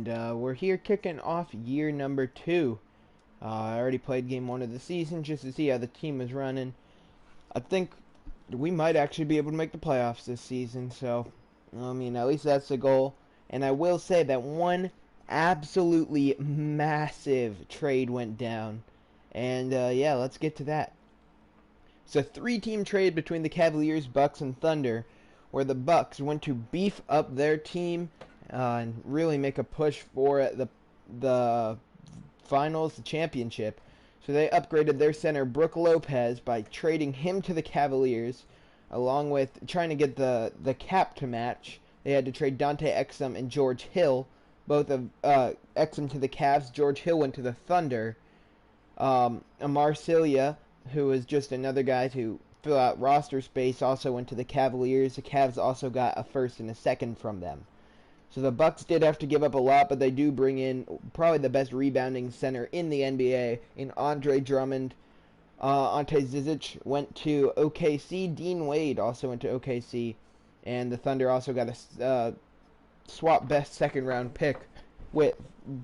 and we're here kicking off year number 2. I already played game 1 of the season just to see how the team was running. I think we might actually be able to make the playoffs this season, so I mean, at least that's the goal. And I will say that one absolutely massive trade went down, and yeah, let's get to that. It's a 3-team trade between the Cavaliers, Bucks, and Thunder, where the Bucks went to beef up their team and really make a push for the finals, the championship. So they upgraded their center, Brook Lopez, by trading him to the Cavaliers, along with trying to get the cap to match. They had to trade Dante Exum and George Hill, both of Exum to the Cavs. George Hill went to the Thunder. Amar Cilia, who is just another guy to fill out roster space, also went to the Cavaliers. The Cavs also got a first and a second from them. So the Bucks did have to give up a lot, but they do bring in probably the best rebounding center in the NBA in Andre Drummond. Ante Zizic went to OKC. Dean Wade also went to OKC. And the Thunder also got a swap best second-round pick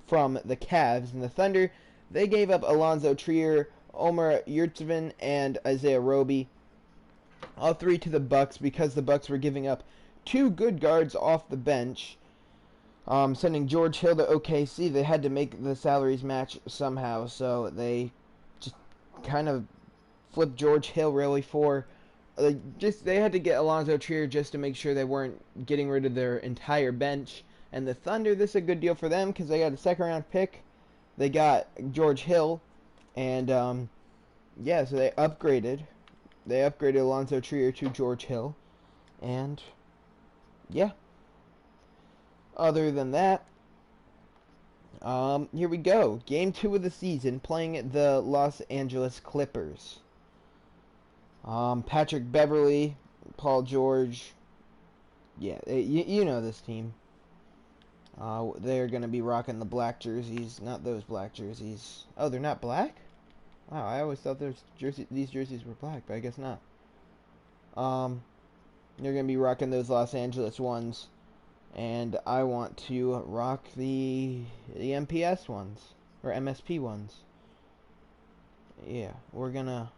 from the Cavs. And the Thunder, they gave up Alonzo Trier, Omer Yurtseven, and Isaiah Roby. All three to the Bucks because the Bucks were giving up 2 good guards off the bench. Sending George Hill to OKC, they had to make the salaries match somehow, so they just kind of flipped George Hill really for they had to get Alonzo Trier just to make sure they weren't getting rid of their entire bench. And the Thunder, this is a good deal for them because they got a second-round pick. They got George Hill, and yeah, so they upgraded. They upgraded Alonzo Trier to George Hill, and yeah. Other than that, here we go. Game 2 of the season, playing the Los Angeles Clippers. Patrick Beverley, Paul George. Yeah, you know this team. They're going to be rocking the black jerseys. Not those black jerseys. Oh, they're not black? Wow, I always thought these jerseys were black, but I guess not. They're going to be rocking those Los Angeles ones. And I want to rock the MPS ones, or MSP ones. Yeah, we're gonna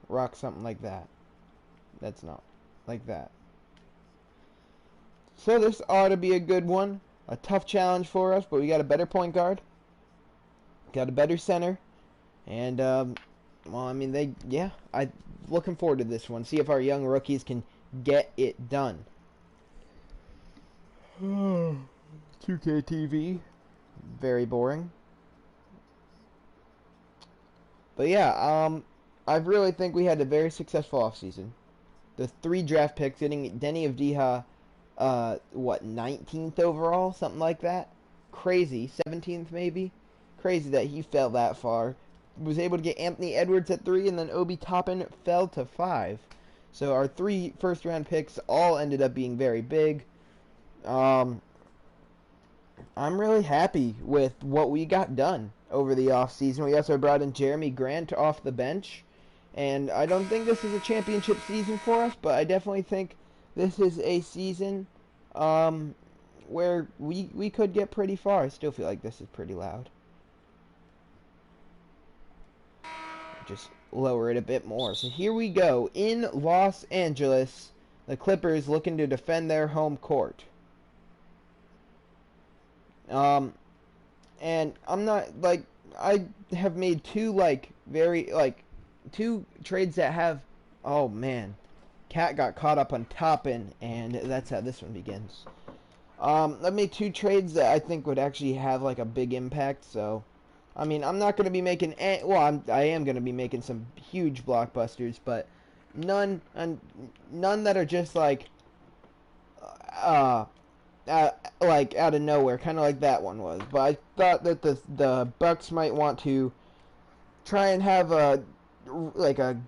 rock something like that. That's not like that. So this ought to be a good one. A tough challenge for us, but we got a better point guard. Got a better center. And, well, I mean, I'm looking forward to this one. See if our young rookies can get it done. 2K TV, very boring. But yeah, I really think we had a very successful offseason. The 3 draft picks, getting Denny Avdija, 19th overall, something like that. Crazy, 17th maybe. Crazy that he fell that far. Was able to get Anthony Edwards at 3, and then Obi Toppin fell to 5. So our 3 first-round picks all ended up being very big. I'm really happy with what we got done over the offseason. We also brought in Jeremy Grant off the bench. And I don't think this is a championship season for us, but I definitely think this is a season where we could get pretty far. I still feel like this is pretty loud. Just lower it a bit more. So here we go. In Los Angeles, the Clippers looking to defend their home court. And I'm not, I have made 2, two trades that have, oh man, Cat got caught up on Toppin, and that's how this one begins. I made 2 trades that I think would actually have, a big impact, so, I mean, I'm not going to be making, I am going to be making some huge blockbusters, but none that are just, out of nowhere, kind of like that one was. But I thought that the Bucks might want to try and have a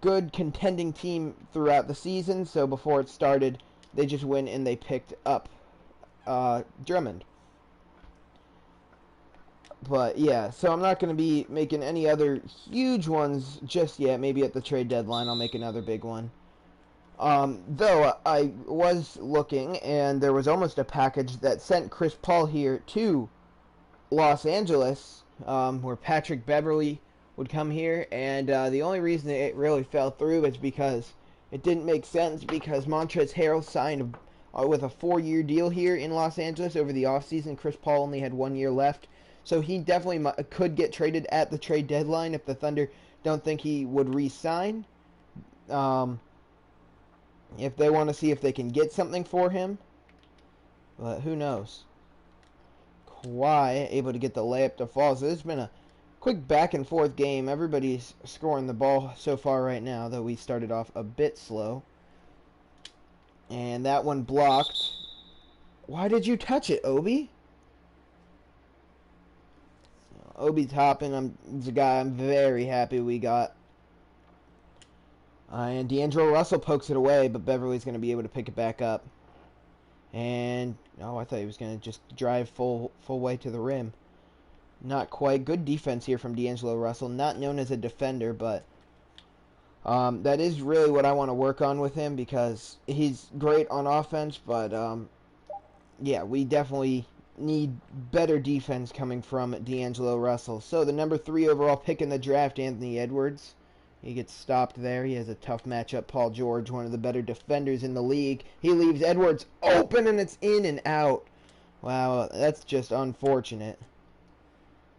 good contending team throughout the season. So before it started, they just went and they picked up Drummond. But yeah, so I'm not going to be making any other huge ones just yet. Maybe at the trade deadline I'll make another big one. Though I was looking, and there was almost a package that sent Chris Paul here to Los Angeles, where Patrick Beverley would come here, and the only reason it really fell through is because it didn't make sense because Montrezl Harrell signed with a 4-year deal here in Los Angeles over the offseason. Chris Paul only had 1 year left, so he definitely could get traded at the trade deadline if the Thunder don't think he would re-sign. If they want to see if they can get something for him, but who knows. Kawhi able to get the layup to fall. So it's been a quick back and forth game. Everybody's scoring the ball so far right now, though we started off a bit slow. And that one blocked. Why did you touch it, Obi? Obi Toppin, is a guy I'm very happy we got. And D'Angelo Russell pokes it away, but Beverly's going to be able to pick it back up. And, oh, I thought he was going to just drive full way to the rim. Not quite. Good defense here from D'Angelo Russell. Not known as a defender, but that is really what I want to work on with him because he's great on offense, but, yeah, we definitely need better defense coming from D'Angelo Russell. So the number 3 overall pick in the draft, Anthony Edwards. He gets stopped there. He has a tough matchup. Paul George, one of the better defenders in the league. He leaves Edwards open, and it's in and out. Wow, that's just unfortunate.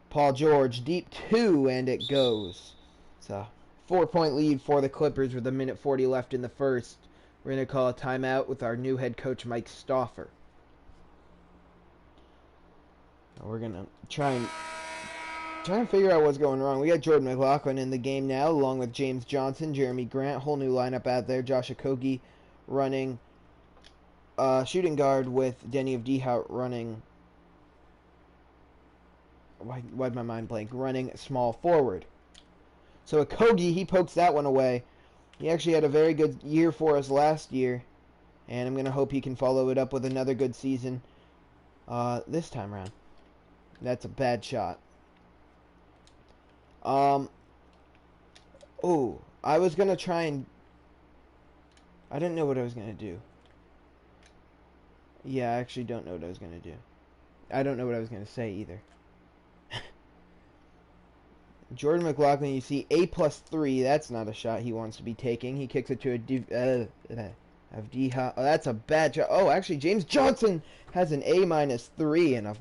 Paul George, deep 2, and it goes. It's a 4-point lead for the Clippers with 1:40 left in the first. We're going to call a timeout with our new head coach, Mike Stauffer. We're going to try and figure out what's going wrong. We got Jordan McLaughlin in the game now, along with James Johnson, Jeremy Grant, whole new lineup out there. Josh Okogie running shooting guard with Denny Avdija running. Why'd my mind blank? Running small forward. So Okogie, he pokes that one away. He actually had a very good year for us last year, and I'm going to hope he can follow it up with another good season this time around. That's a bad shot. Oh, I was going to try and... I didn't know what I was going to do. Yeah, I actually don't know what I was going to do. I don't know what I was going to say either. Jordan McLaughlin, you see, A+3. That's not a shot he wants to be taking. He kicks it to Avdija. Oh, that's a bad shot. Oh, actually, James Johnson has an A-3 and a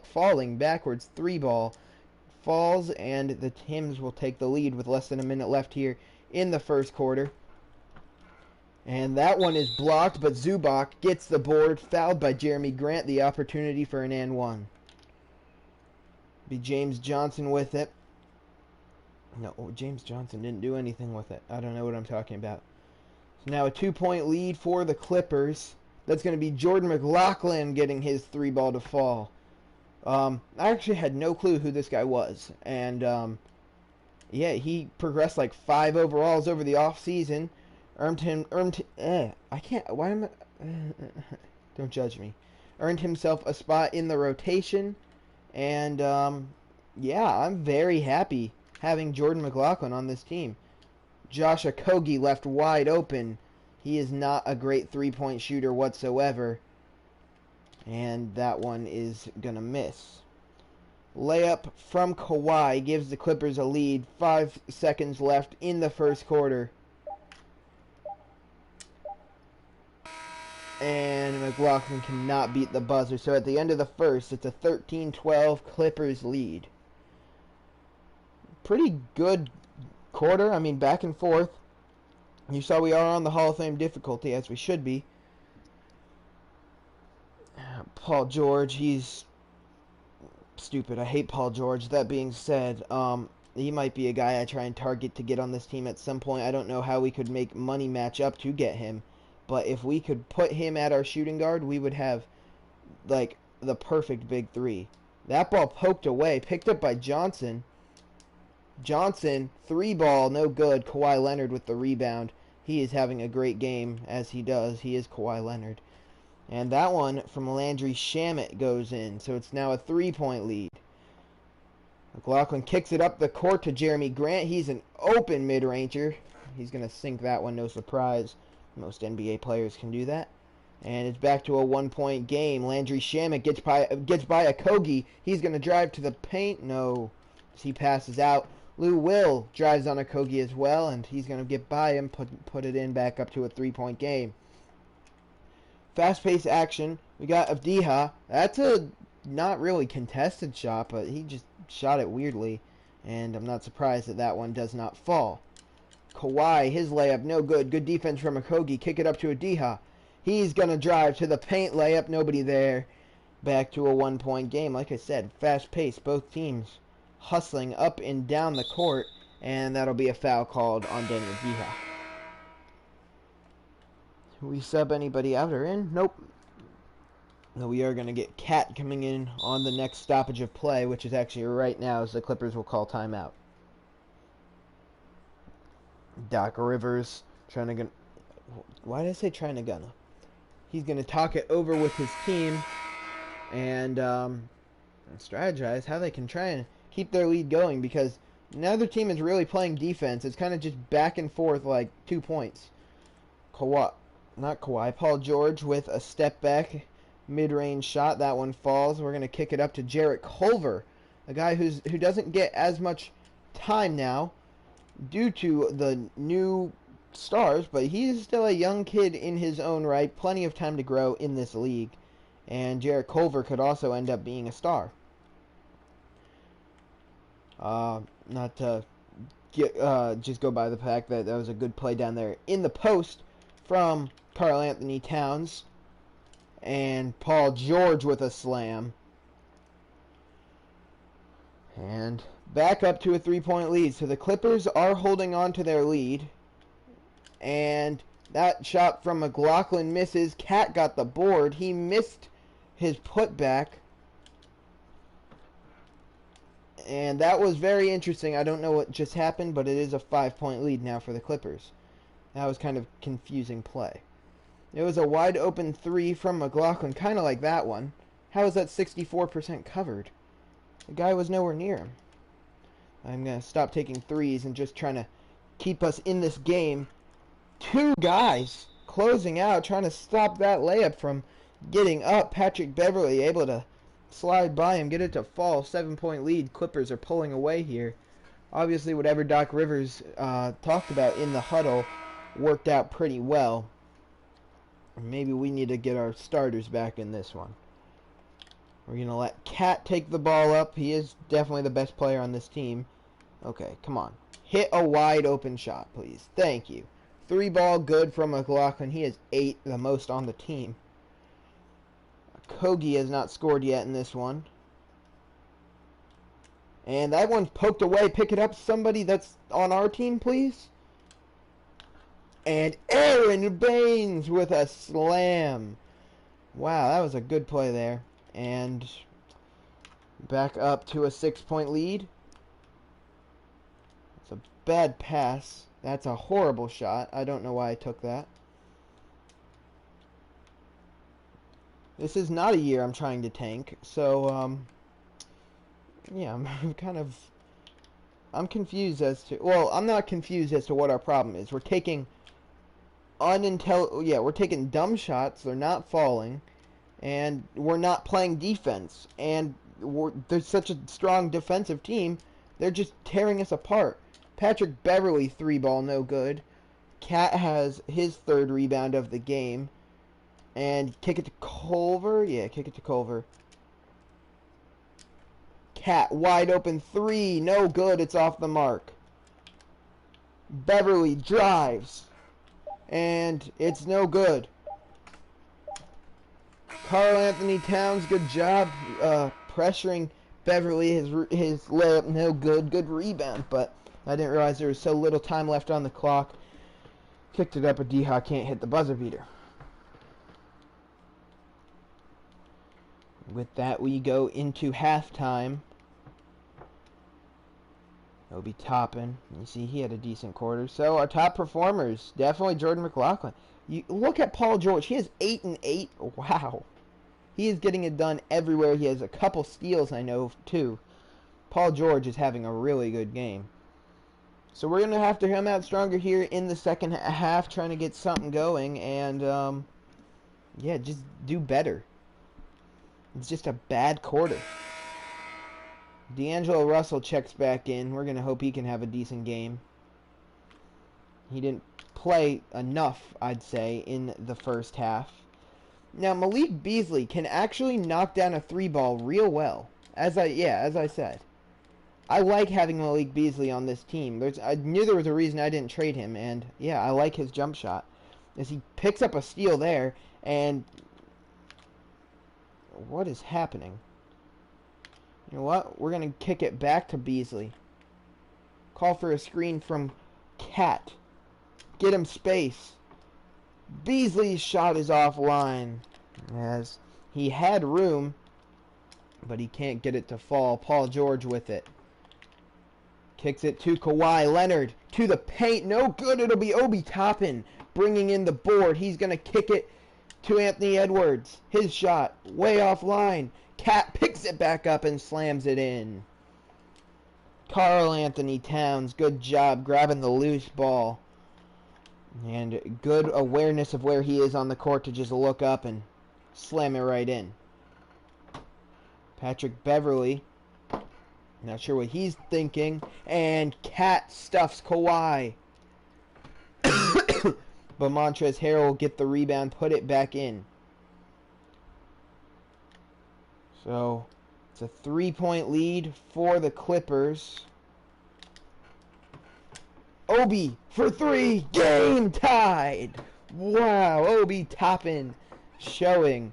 falling backwards 3 ball. Falls, and the Timbs will take the lead with less than a minute left here in the first quarter. And that one is blocked, but Zubac gets the board, fouled by Jeremy Grant, the opportunity for an and one. Be James Johnson with it. No, James Johnson didn't do anything with it. I don't know what I'm talking about. So now a 2-point lead for the Clippers. That's going to be Jordan McLaughlin getting his 3 ball to fall. I actually had no clue who this guy was. And, yeah, he progressed like 5 overalls over the offseason. Earned don't judge me. Earned himself a spot in the rotation. And, yeah, I'm very happy having Jordan McLaughlin on this team. Josh Okogie left wide open. He is not a great 3-point shooter whatsoever. And that one is going to miss. Layup from Kawhi gives the Clippers a lead. 5 seconds left in the first quarter. And McLaughlin cannot beat the buzzer. So at the end of the first, it's a 13-12 Clippers lead. Pretty good quarter. I mean, back and forth. You saw we are on the Hall of Fame difficulty, as we should be. Paul George, he's stupid. I hate Paul George. That being said, he might be a guy I try and target to get on this team at some point. I don't know how we could make money match up to get him. But if we could put him at our shooting guard, we would have, like, the perfect big 3. That ball poked away, picked up by Johnson. Johnson, 3 ball, no good. Kawhi Leonard with the rebound. He is having a great game, as he does. He is Kawhi Leonard. And that one from Landry Shamet goes in. So it's now a 3-point lead. McLaughlin kicks it up the court to Jeremy Grant. He's an open mid-ranger. He's going to sink that one, no surprise. Most NBA players can do that. And it's back to a 1-point game. Landry Shamet gets by a Kogi. He's going to drive to the paint. No. He passes out. Lou Will drives on a Kogi as well, and he's going to get by him, put it in back up to a 3-point game. Fast-paced action. We got Avdiha. That's a not really contested shot, but he just shot it weirdly, and I'm not surprised that that one does not fall. Kawhi, his layup, no good. Good defense from Akogi. Kick it up to Avdiha. He's going to drive to the paint, layup, nobody there. Back to a 1-point game. Like I said, fast-paced. Both teams hustling up and down the court, and that'll be a foul called on Danny Avdiha. We sub anybody out or in? Nope. No, we are going to get Cat coming in on the next stoppage of play, which is actually right now, as the Clippers will call timeout. Doc Rivers trying to... Why did I say trying to gunna? He's going to talk it over with his team and strategize how they can try and keep their lead going, because neither team is really playing defense. It's kind of just back and forth like 2 points. Paul George with a step back mid-range shot. That one falls. We're going to kick it up to Jarrett Culver, a guy who doesn't get as much time now due to the new stars, but he's still a young kid in his own right. Plenty of time to grow in this league. And Jarrett Culver could also end up being a star. Not to just go by the fact that that was a good play down there in the post from Karl Anthony Towns. And Paul George with a slam. And back up to a 3-point lead. So the Clippers are holding on to their lead. And that shot from McLaughlin misses. Cat got the board. He missed his putback. And that was very interesting. I don't know what just happened, but it is a 5-point lead now for the Clippers. That was kind of confusing play. It was a wide open 3 from McLaughlin, kind of like that one. How is that 64% covered? The guy was nowhere near him. I'm going to stop taking threes and just trying to keep us in this game. 2 guys closing out, trying to stop that layup from getting up. Patrick Beverly able to slide by him, get it to fall. 7-point lead. Clippers are pulling away here. Obviously, whatever Doc Rivers talked about in the huddle worked out pretty well. Maybe we need to get our starters back in this one. We're going to let Cat take the ball up. He is definitely the best player on this team. Okay, come on. Hit a wide open shot, please. Thank you. 3-ball good from McLaughlin. He is 8, the most on the team. Kogi has not scored yet in this one. And that one's poked away. Pick it up, somebody that's on our team, please. And Aaron Baines with a slam. Wow, that was a good play there. And back up to a 6-point lead. It's a bad pass. That's a horrible shot. I don't know why I took that. This is not a year I'm trying to tank. So, yeah, I'm confused as to... Well, I'm not confused as to what our problem is. We're taking we're taking dumb shots. They're not falling. And we're not playing defense. And there's such a strong defensive team. They're just tearing us apart. Patrick Beverly, 3-ball, no good. Cat has his 3rd rebound of the game. And kick it to Culver. Yeah, kick it to Culver. Cat, wide open 3. No good. It's off the mark. Beverly drives. And it's no good. Karl Anthony Towns, good job pressuring Beverly. His layup, no good. Good rebound, but I didn't realize there was so little time left on the clock. Kicked it up, but D-Haw can't hit the buzzer beater. With that, we go into halftime. Obi Toppin. You see, he had a decent quarter. So our top performers, definitely Jordan McLaughlin. You look at Paul George. He has 8 and 8. Wow. He is getting it done everywhere. He has a couple steals, I know, too. Paul George is having a really good game. So we're going to have to come out stronger here in the second half, trying to get something going. And Yeah, just do better. It's just a bad quarter. D'Angelo Russell checks back in. We're going to hope he can have a decent game. He didn't play enough, I'd say, in the first half. Now, Malik Beasley can actually knock down a three ball real well. As I said. I like having Malik Beasley on this team. I knew there was a reason I didn't trade him, and yeah, I like his jump shot. As he picks up a steal there, and what is happening? You know what? We're going to kick it back to Beasley. Call for a screen from Cat. Get him space. Beasley's shot is offline. As he had room, but he can't get it to fall. Paul George with it. Kicks it to Kawhi Leonard. To the paint. No good. It'll be Obi Toppin bringing in the board. He's going to kick it to Anthony Edwards. His shot way offline. Cat picks it back up and slams it in. Karl Anthony Towns, good job grabbing the loose ball. And good awareness of where he is on the court to just look up and slam it right in. Patrick Beverly, not sure what he's thinking. And Cat stuffs Kawhi. But Montrezl Harrell will get the rebound, put it back in. So, it's a 3-point lead for the Clippers. Obi for three. Game tied. Wow, Obi Toppin showing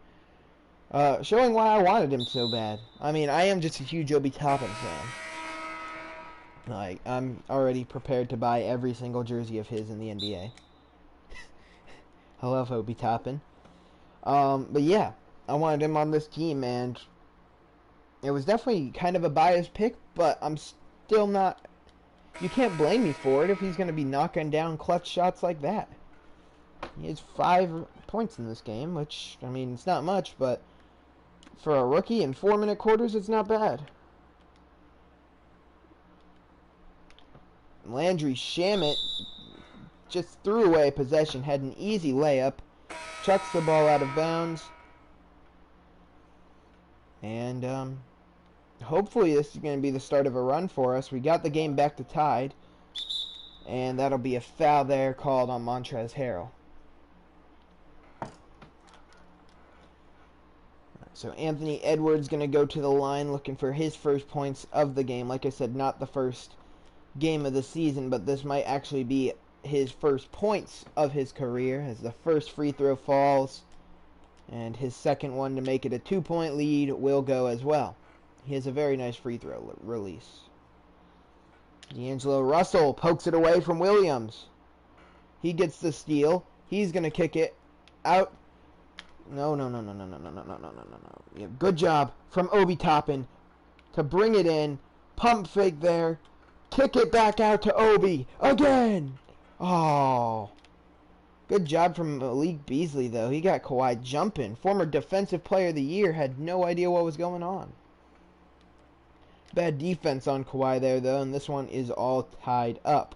why I wanted him so bad. I mean, I am just a huge Obi Toppin fan. Like, I'm already prepared to buy every single jersey of his in the NBA. I love Obi Toppin. But yeah, I wanted him on this team, and it was definitely kind of a biased pick, but I'm still not... You can't blame me for it if he's going to be knocking down clutch shots like that. He has 5 points in this game, which, I mean, it's not much, but for a rookie in 4-minute quarters, it's not bad. Landry Shamet just threw away a possession, had an easy layup, chucks the ball out of bounds, and hopefully this is going to be the start of a run for us. We got the game back to tied, and that'll be a foul there called on Montrezl Harrell. So Anthony Edwards going to go to the line looking for his first points of the game. Like I said, not the first game of the season, but this might actually be his first points of his career as the first free throw falls, and his second one to make it a 2-point lead will go as well. He has a very nice free throw release. D'Angelo Russell pokes it away from Williams. He gets the steal. He's going to kick it out. No. Yeah, good job from Obi Toppin to bring it in. Pump fake there. Kick it back out to Obi again. Oh. Good job from Malik Beasley, though. He got Kawhi jumping. Former Defensive Player of the Year had no idea what was going on. Bad defense on Kawhi there, though, and this one is all tied up.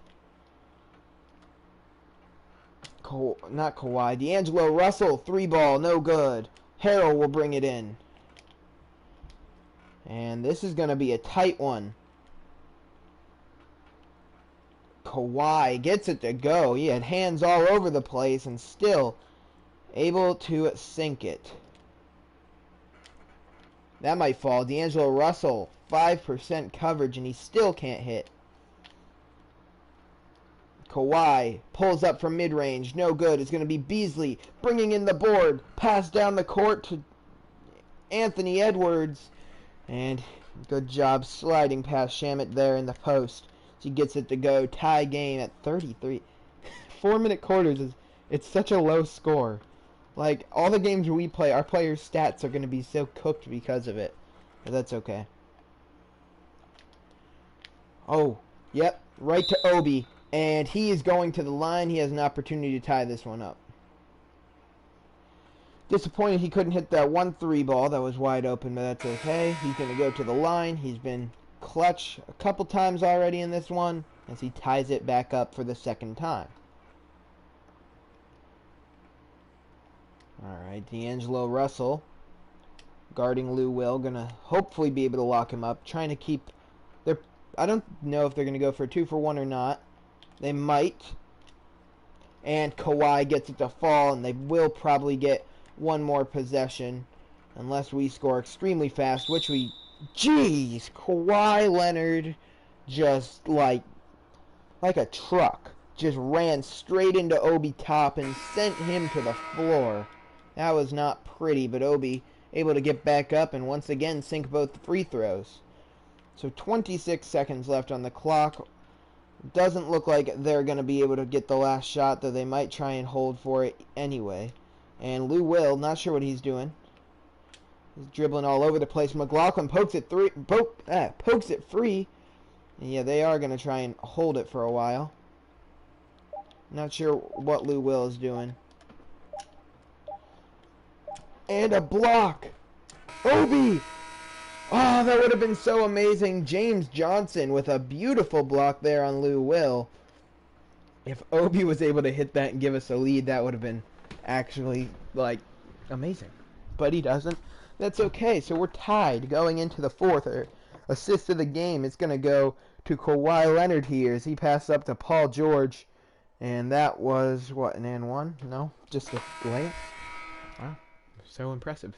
Not Kawhi. D'Angelo Russell, 3-ball, no good. Harrell will bring it in. And this is going to be a tight one. Kawhi gets it to go. He had hands all over the place and still able to sink it. That might fall. D'Angelo Russell, 5% coverage, and he still can't hit. Kawhi pulls up from mid-range. No good. It's going to be Beasley bringing in the board. Pass down the court to Anthony Edwards. And good job sliding past Shamet there in the post. He gets it to go. Tie game at 33. 4-minute quarters it's such a low score. Like, all the games we play, our players' stats are going to be so cooked because of it. But that's okay. Oh, yep. Right to Obi. And he is going to the line. He has an opportunity to tie this one up. Disappointed he couldn't hit that 1-3 ball. That was wide open, but that's okay. He's going to go to the line. He's been clutch a couple times already in this one as he ties it back up for the second time. Alright, D'Angelo Russell guarding Lou Will. Gonna hopefully be able to lock him up. Trying to keep their... I don't know if they're gonna go for a 2-for-1 or not. They might. And Kawhi gets it to fall, and they will probably get one more possession unless we score extremely fast, which we... Jeez! Kawhi Leonard just like a truck. Just ran straight into Obi Toppin and sent him to the floor. That was not pretty, but Obi able to get back up and once again sink both the free throws. So 26 seconds left on the clock. Doesn't look like they're going to be able to get the last shot, though they might try and hold for it anyway. And Lou Will, not sure what he's doing. He's dribbling all over the place. McLaughlin pokes it free. And yeah, they are going to try and hold it for a while. Not sure what Lou Will is doing. And a block. Obi! Oh, that would have been so amazing. James Johnson with a beautiful block there on Lou Will. If Obi was able to hit that and give us a lead, that would have been actually, like, amazing. But he doesn't. That's okay. So we're tied going into the fourth. Assist of the game is going to go to Kawhi Leonard here as he passed up to Paul George. And that was, what, an and one? No, just a layup. Wow, so impressive.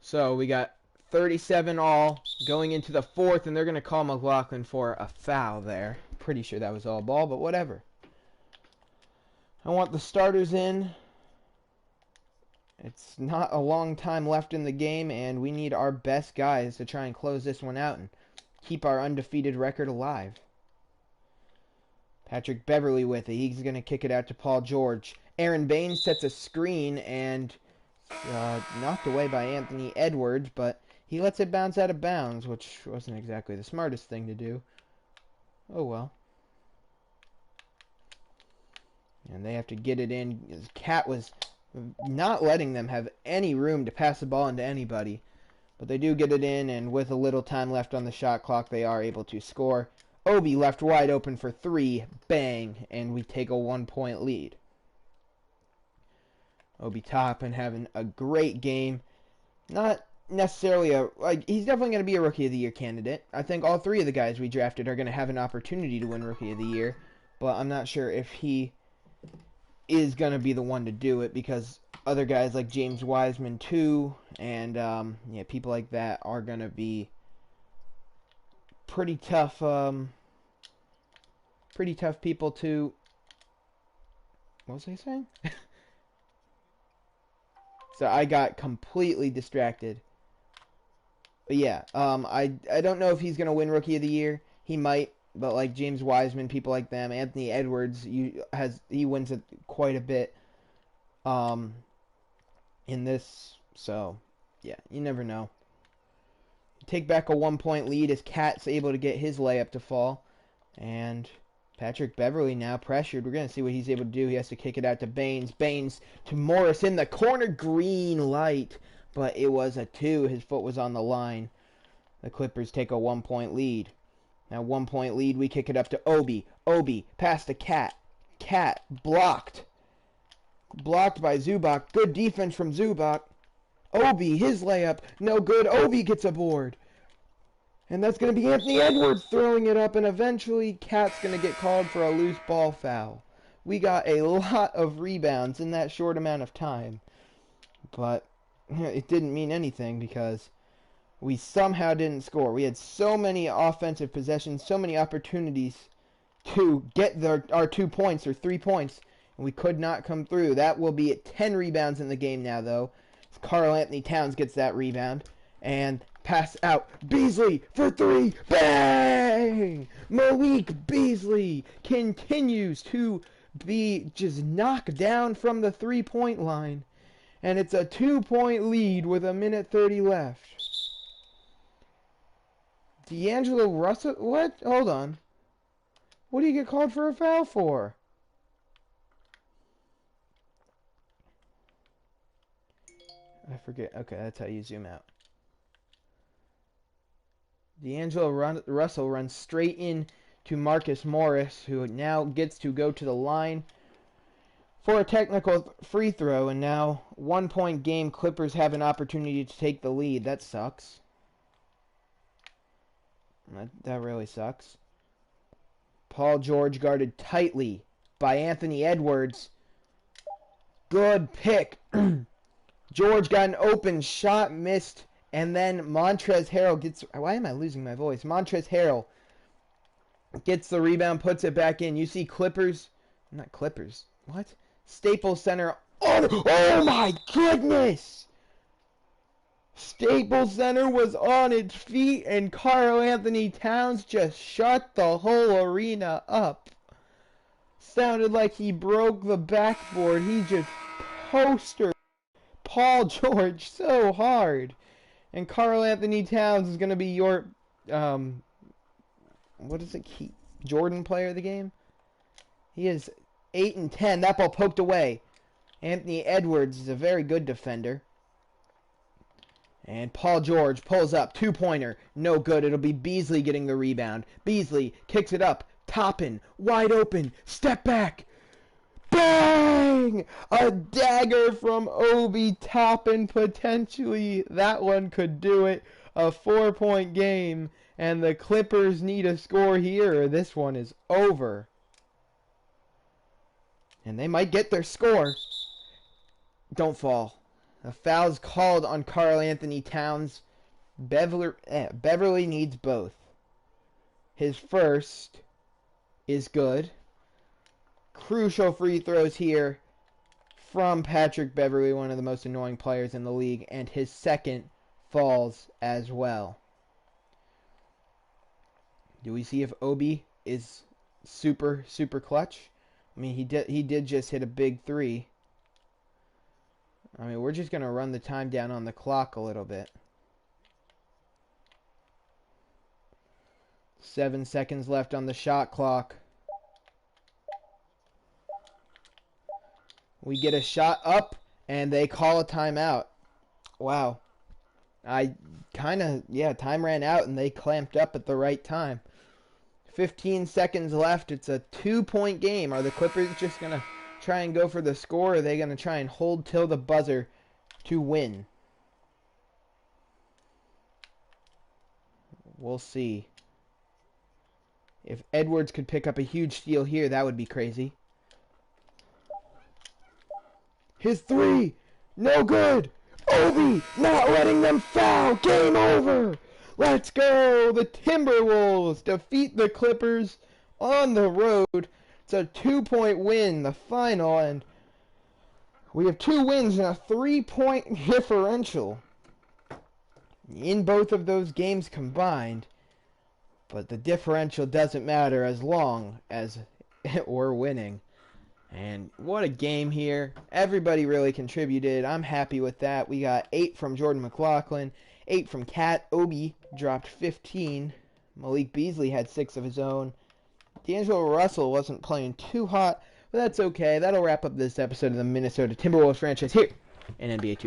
So we got 37 all going into the fourth, and they're going to call McLaughlin for a foul there. Pretty sure that was all ball, but whatever. I want the starters in. It's not a long time left in the game, and we need our best guys to try and close this one out and keep our undefeated record alive. Patrick Beverly with it. He's going to kick it out to Paul George. Aaron Baines sets a screen and knocked away by Anthony Edwards, but he lets it bounce out of bounds, which wasn't exactly the smartest thing to do. Oh well. And they have to get it in. Cat was not letting them have any room to pass the ball into anybody. But they do get it in, and with a little time left on the shot clock, they are able to score. Obi left wide open for three. Bang. And we take a 1-point lead. Obi Toppin having a great game. Not necessarily he's definitely going to be a Rookie of the Year candidate. I think all three of the guys we drafted are going to have an opportunity to win Rookie of the Year. But I'm not sure if he is going to be the one to do it, because other guys like James Wiseman too, and yeah, people like that are going to be pretty tough people to... What was I saying? So I got completely distracted. But yeah, I don't know if he's going to win Rookie of the Year. He might, but like James Wiseman, people like them, Anthony Edwards, he wins it quite a bit in this. So yeah, you never know. Take back a 1-point lead as Cat's able to get his layup to fall. And Patrick Beverly now pressured. We're going to see what he's able to do. He has to kick it out to Baines. Baines to Morris in the corner. Green light. But it was a 2. His foot was on the line. The Clippers take a 1-point lead. Now 1-point lead. We kick it up to Obi. Obi past to Cat. Cat blocked. Blocked by Zubac. Good defense from Zubac. Obi, his layup. No good. Obi gets a board. And that's going to be Anthony Edwards throwing it up, and eventually Cat's going to get called for a loose ball foul. We got a lot of rebounds in that short amount of time. But it didn't mean anything because we somehow didn't score. We had so many offensive possessions, so many opportunities to get our 2 points or 3 points, and we could not come through. That will be at 10 rebounds in the game now, though. Karl Anthony Towns gets that rebound. And pass out. Beasley for 3. Bang! Malik Beasley continues to be just knocked down from the 3-point line. And it's a 2-point lead with 1:30 left. D'Angelo Russell? What? Hold on. What do you get called for a foul for? I forget. Okay, that's how you zoom out. D'Angelo Russell runs straight in to Marcus Morris, who now gets to go to the line for a technical free throw, and now 1-point game. Clippers have an opportunity to take the lead. That sucks. That really sucks. Paul George guarded tightly by Anthony Edwards. Good pick. George got an open shot, missed, and then Montrezl Harrell gets... Why am I losing my voice? Montrezl Harrell gets the rebound, puts it back in. You see Clippers... Not Clippers. What? Staples Center. Oh my goodness! Staples Center was on its feet, and Karl Anthony Towns just shut the whole arena up. Sounded like he broke the backboard. He just postered Paul George so hard. And Karl Anthony Towns is going to be your, what is it? Jordan player of the game? He is 8 and 10. That ball poked away. Anthony Edwards is a very good defender. And Paul George pulls up. Two-pointer. No good. It'll be Beasley getting the rebound. Beasley kicks it up. Toppin. Wide open. Step back. Bang! A dagger from Obi Toppin potentially. That one could do it. A 4-point game. And the Clippers need a score here, or this one is over. And they might get their score. Don't fall. A foul's called on Karl Anthony Towns. Beverly needs both. His first is good. Crucial free throws here from Patrick Beverly, one of the most annoying players in the league. And his second falls as well. Do we see if Obi is super clutch? I mean, he did just hit a big three. I mean, we're just going to run the time down on the clock a little bit. 7 seconds left on the shot clock. We get a shot up, and they call a timeout. Wow. Time ran out, and they clamped up at the right time. 15 seconds left. It's a 2-point game. Are the Clippers just going to try and go for the score, or are they going to try and hold till the buzzer to win? We'll see. If Edwards could pick up a huge steal here, that would be crazy. His three! No good! Obi not letting them foul! Game over! Let's go! The Timberwolves defeat the Clippers on the road. It's a 2-point win, the final, and we have 2 wins and a 3-point differential in both of those games combined. But the differential doesn't matter as long as we're winning. And what a game here. Everybody really contributed. I'm happy with that. We got 8 from Jordan McLaughlin, 8 from Cat. Obi dropped 15. Malik Beasley had 6 of his own. D'Angelo Russell wasn't playing too hot, but that's okay. That'll wrap up this episode of the Minnesota Timberwolves franchise here in NBA 2K.